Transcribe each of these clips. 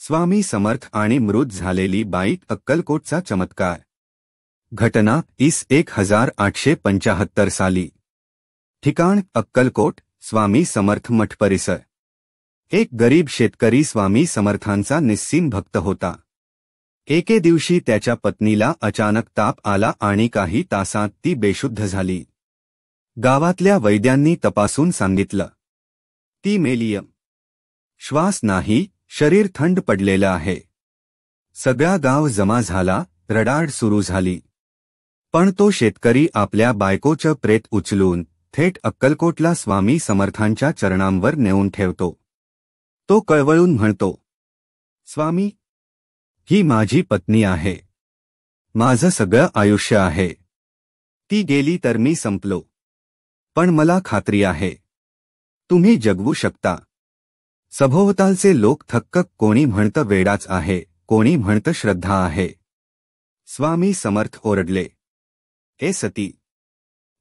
स्वामी समर्थ आणि मृत झालेली बाई अक्कलकोटचा चमत्कार। घटना 1875 साली। ठिकाण अक्कलकोट, स्वामी समर्थ मठ परिसर। एक गरीब शेतकरी स्वामी समर्थांचा निस्सीम भक्त होता। एके दिवशी त्याच्या पत्नीला अचानक ताप आला आणि काही तासांत ती बेशुद्ध झाली। गावातल्या वैद्यांनी तपासून सांगितलं, ती मेलीय। श्वास नाही, शरीर थंड पडलेलं आहे। सगळा गाव जमा झाला, रडारड सुरू झाली। पण तो शेतकरी आपल्या बायकोचं प्रेत उचलून थेट अक्कलकोटला स्वामी समर्थांच्या चरणांवर नेऊन ठेवतो। तो कळवळून म्हणतो, स्वामी, ही माझी पत्नी आहे, माझं सगळं आयुष्य आहे। ती गेली तर मी संपलो, पण मला खात्री आहे, तुम्ही जगवू शकता। सभोवतालचे लोक थक्क, कोणी म्हणतं वेडाच आहे, कोणी म्हणतं श्रद्धा आहे। स्वामी समर्थ ओरडले, ए सती,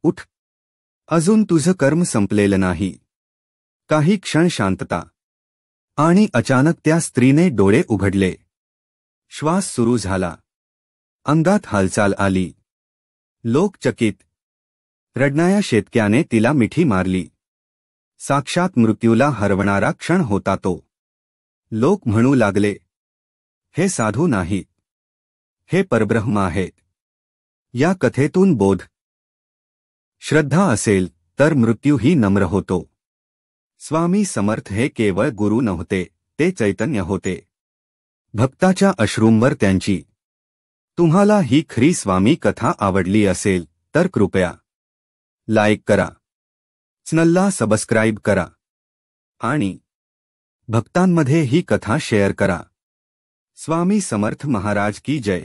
उठ, अजून तुझं कर्म संपलेलं नाही। काही क्षण शांतता, आणि अचानक त्या स्त्रीने डोळे उघडले। श्वास सुरू झाला, अंगात हालचाल आली। लोक चकित। रडणाऱ्या शेतकऱ्याने तिला मिठी मारली। साक्षात मृत्यूला हरवणारा क्षण होता तो। लोक म्हणू लागले, हे साधू नाहीत, हे परब्रह्म आहेत। या कथेतून बोध, श्रद्धा असेल तर मृत्यूही नम्र होतो। स्वामी समर्थ हे केवळ गुरु नव्हते, ते चैतन्य होते। भक्ताच्या अश्रूंवर त्यांची। तुम्हाला ही खरी स्वामी कथा आवडली असेल तर कृपया लाईक करा, चॅनलला सबस्क्राईब करा आणि भक्तांमध्ये ही कथा शेअर करा। स्वामी समर्थ महाराज की जय।